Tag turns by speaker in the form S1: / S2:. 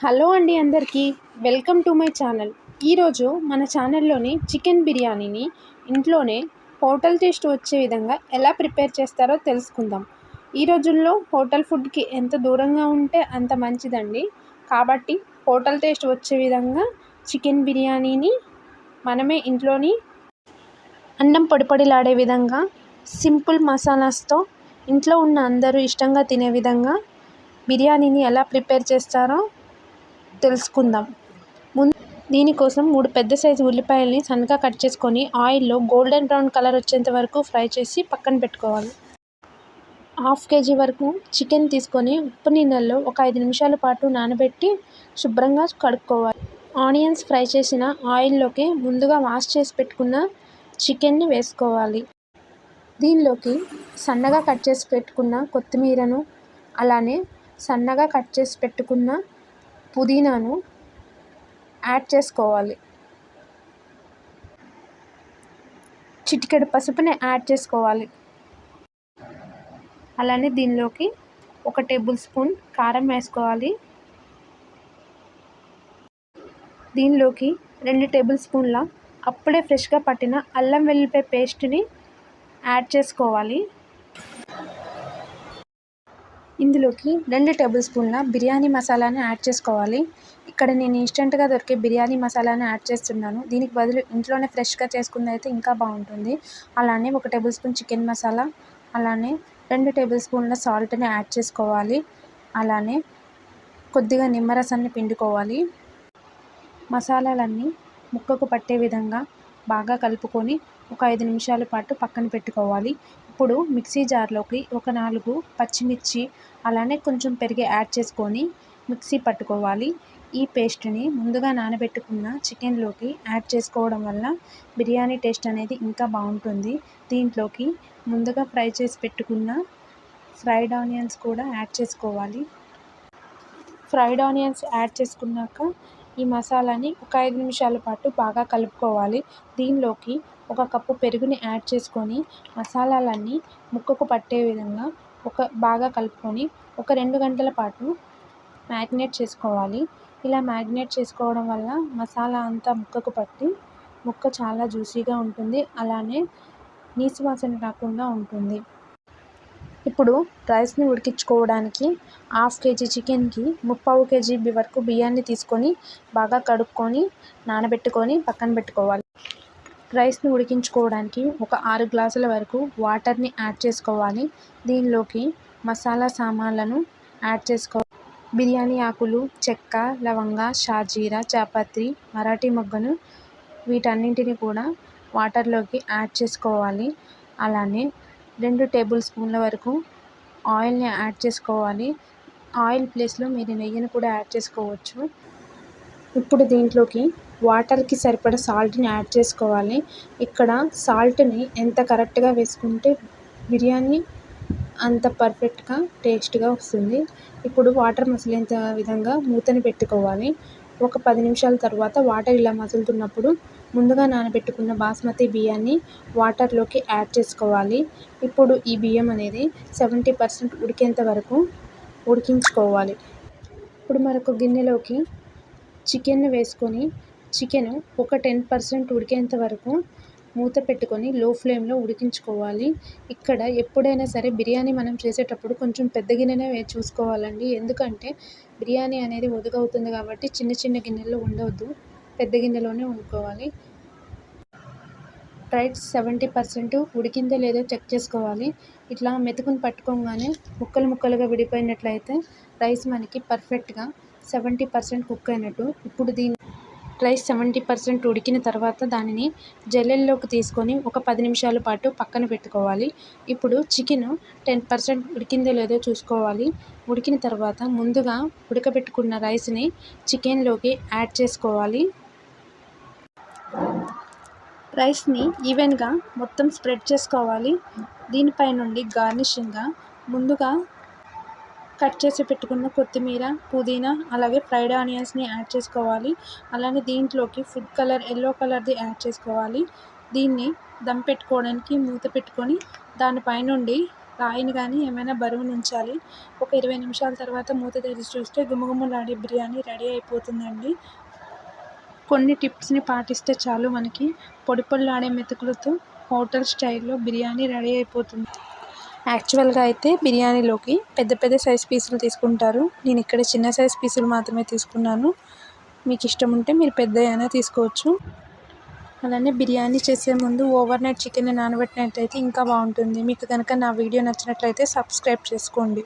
S1: Hello అండి అందరికీ welcome to my channel. ఈరోజు మన ఛానల్లోని చికెన్ బిర్యానీని ఇంట్లోనే హోటల్ టేస్ట్ వచ్చే విధంగా ఎలా ప్రిపేర్ చేస్తారో తెలుసుకుందాం. ఈ రోజుల్లో హోటల్ ఫుడ్కి ఎంత దూరంగా ఉంటే అంత మంచిదండి. కాబట్టి హోటల్ టేస్ట్ వచ్చే విధంగా చికెన్ బిర్యానీని మనమే ఇంట్లోని అన్నం పొడిపొడిలాడే విధంగా సింపుల్ మసాలాస్తో ఇంట్లో ఉన్న అందరూ ఇష్టంగా తినే విధంగా బిర్యానీని ఎలా ప్రిపేర్ చేస్తారో తెలుసుకుందాం. దీనికోసం 3 పెద్ద సైజు ఉల్లిపాయల్ని సన్నగా కట్ చేసుకొని ఆయిల్లో గోల్డెన్ బ్రౌన్ కలర్ వచ్చేంత వరకు ఫ్రై చేసి పక్కన పెట్టుకోవాలి. 1/2 kg వరకు చికెన్ తీసుకొని ఉప్పు నీళ్ళల్లో ఒక 5 నిమిషాల పాటు నానబెట్టి శుభ్రంగా కడుక్కోవాలి. ఆనియన్స్ ఫ్రై చేసిన ఆయిల్లోకి ముందుగా వాష్ చేసి పెట్టుకున్న చికెన్ని వేసుకోవాలి. దీనిలోకి సన్నగా కట్ చేసి పెట్టుకున్న కొత్తిమీరను, అలానే సన్నగా కట్ చేసి పెట్టుకున్న పుదీనాను యాడ్ చేసుకోవాలి. చిటికెడు పసుపుని యాడ్ చేసుకోవాలి. అలానే దీనిలోకి 1 టేబుల్ స్పూన్ కారం వేసుకోవాలి. దీనిలోకి 2 టేబుల్ స్పూన్ల అప్పుడే ఫ్రెష్గా పట్టిన అల్లం వెల్లుల్లిపాయ పేస్ట్ని యాడ్ చేసుకోవాలి. ఇందులోకి 2 టేబుల్ స్పూన్ల బిర్యానీ మసాలాని యాడ్ చేసుకోవాలి. ఇక్కడ నేను ఇన్స్టెంట్గా దొరికే బిర్యానీ మసాలాని యాడ్ చేస్తున్నాను. దీనికి బదులు ఇంట్లోనే ఫ్రెష్గా చేసుకుంది అయితే ఇంకా బాగుంటుంది. అలానే 1 టేబుల్ స్పూన్ చికెన్ మసాలా, అలానే 2 టేబుల్ స్పూన్ల సాల్ట్ని యాడ్ చేసుకోవాలి. అలానే కొద్దిగా నిమ్మరసాన్ని పిండుకోవాలి. మసాలాలన్నీ ముక్కకు పట్టే విధంగా బాగా కలుపుకొని ఒక 5 నిమిషాల పాటు పక్కన పెట్టుకోవాలి. ఇప్పుడు మిక్సీ జార్లోకి ఒక 4 పచ్చిమిర్చి, అలానే కొంచెం పెరుగు యాడ్ చేసుకొని మిక్సీ పట్టుకోవాలి. ఈ పేస్ట్ని ముందుగా నానబెట్టుకున్న చికెన్లోకి యాడ్ చేసుకోవడం వల్ల బిర్యానీ టేస్ట్ అనేది ఇంకా బాగుంటుంది. దీంట్లోకి ముందుగా ఫ్రై చేసి పెట్టుకున్న ఫ్రైడ్ ఆనియన్స్ కూడా యాడ్ చేసుకోవాలి. ఫ్రైడ్ ఆనియన్స్ యాడ్ చేసుకున్నాక ఈ మసాలాని ఒక 5 నిమిషాల పాటు బాగా కలుపుకోవాలి. దీనిలోకి 1 కప్పు పెరుగుని యాడ్ చేసుకొని మసాలాలన్నీ ముక్కకు పట్టే విధంగా బాగా కలుపుకొని ఒక 2 గంటల పాటు మ్యారినేట్ చేసుకోవాలి. ఇలా మ్యారినేట్ చేసుకోవడం వల్ల మసాలా అంతా ముక్కకు పట్టి ముక్క చాలా జ్యూసీగా ఉంటుంది. అలానే నీసు వాసన రాకుండా ఉంటుంది. ఇప్పుడు రైస్ని ఉడికించుకోవడానికి 1/2 kg చికెన్కి 3/4 kg వరకు బియ్యాన్ని తీసుకొని బాగా కడుక్కొని నానబెట్టుకొని పక్కన పెట్టుకోవాలి. రైస్ని ఉడికించుకోవడానికి ఒక 6 గ్లాసుల వరకు వాటర్ని యాడ్ చేసుకోవాలి. దీనిలోకి మసాలా సామాన్లను యాడ్ చేసుకోవాలి. బిర్యానీ ఆకులు, చెక్క, లవంగ, షాజీరా, జాపత్రి, మరాఠీ మొగ్గను వీటన్నింటిని కూడా వాటర్లోకి యాడ్ చేసుకోవాలి. అలానే 2 టేబుల్ స్పూన్ల వరకు ఆయిల్ని యాడ్ చేసుకోవాలి. ఆయిల్ ప్లేస్లో మీరు నెయ్యిని కూడా యాడ్ చేసుకోవచ్చు. ఇప్పుడు దీంట్లోకి వాటర్కి సరిపడా సాల్ట్ని యాడ్ చేసుకోవాలి. ఇక్కడ సాల్ట్ని ఎంత కరెక్ట్గా వేసుకుంటే బిర్యానీ అంత పర్ఫెక్ట్గా టేస్ట్గా వస్తుంది. ఇప్పుడు వాటర్ మసిలేంత విధంగా మూతని పెట్టుకోవాలి. ఒక 10 నిమిషాల తర్వాత వాటర్ ఇలా మసులుతున్నప్పుడు ముందుగా నానబెట్టుకున్న బాస్మతి బియ్యాన్ని వాటర్లోకి యాడ్ చేసుకోవాలి. ఇప్పుడు ఈ బియ్యం అనేది 70% ఉడికేంత వరకు ఉడికించుకోవాలి. ఇప్పుడు మరొక గిన్నెలోకి చికెన్ వేసుకొని చికెన్ ఒక 10% ఉడికేంత వరకు మూత పెట్టుకొని లో ఫ్లేమ్లో ఉడికించుకోవాలి. ఇక్కడ ఎప్పుడైనా సరే బిర్యానీ మనం చేసేటప్పుడు కొంచెం పెద్ద గిన్నెనే చూసుకోవాలండి. ఎందుకంటే బిర్యానీ అనేది ఒదుగవుతుంది కాబట్టి చిన్న చిన్న గిన్నెల్లో ఉండవద్దు, పెద్ద గిన్నెలోనే వండుకోవాలి. రైస్ 70% ఉడికిందో లేదో చెక్ చేసుకోవాలి. ఇట్లా మెతుకుని పట్టుకోగానే ముక్కలు ముక్కలుగా విడిపోయినట్లయితే రైస్ మనకి పర్ఫెక్ట్గా 70% కుక్ అయినట్టు. ఇప్పుడు రైస్ 70% ఉడికిన తర్వాత దానిని జల్లెల్లోకి తీసుకొని ఒక 10 నిమిషాల పాటు పక్కన పెట్టుకోవాలి. ఇప్పుడు చికెన్ 10% ఉడికిందో లేదో చూసుకోవాలి. ఉడికిన తర్వాత ముందుగా ఉడకబెట్టుకున్న రైస్ని చికెన్లోకి యాడ్ చేసుకోవాలి. రైస్ని ఈవెన్గా మొత్తం స్ప్రెడ్ చేసుకోవాలి. దీనిపై నుండి గార్నిషింగ్గా ముందుగా కట్ చేసి పెట్టుకున్న కొత్తిమీర, పుదీనా, అలాగే ఫ్రైడ్ ఆనియన్స్ని యాడ్ చేసుకోవాలి. అలానే దీంట్లోకి ఫుడ్ కలర్ ఎల్లో కలర్ది యాడ్ చేసుకోవాలి. దీన్ని దమ్ పెట్టుకోవడానికి మూత పెట్టుకొని దానిపై నుండి రాయిని కానీ ఏమైనా బరువును ఉంచాలి. ఒక 20 నిమిషాల తర్వాత మూత తెరిచి చూస్తే గుమగుమలాడే బిర్యానీ రెడీ అయిపోతుందండి. కొన్ని టిప్స్ని పాటిస్తే చాలు, మనకి పొడి పొడిలాడే మెతుకులతో హోటల్ స్టైల్లో బిర్యానీ రెడీ అయిపోతుంది. యాక్చువల్గా అయితే బిర్యానీలోకి పెద్ద పెద్ద సైజ్ పీసులు తీసుకుంటారు. నేను ఇక్కడ చిన్న సైజ్ పీసులు మాత్రమే తీసుకున్నాను. మీకు ఇష్టం ఉంటే మీరు పెద్దదైనా తీసుకోవచ్చు. అలానే బిర్యానీ చేసే ముందు ఓవర్ నైట్ చికెన్ని నానబెట్టినట్టయితే ఇంకా బాగుంటుంది. మీకు కనుక నా వీడియో నచ్చినట్లయితే సబ్స్క్రైబ్ చేసుకోండి.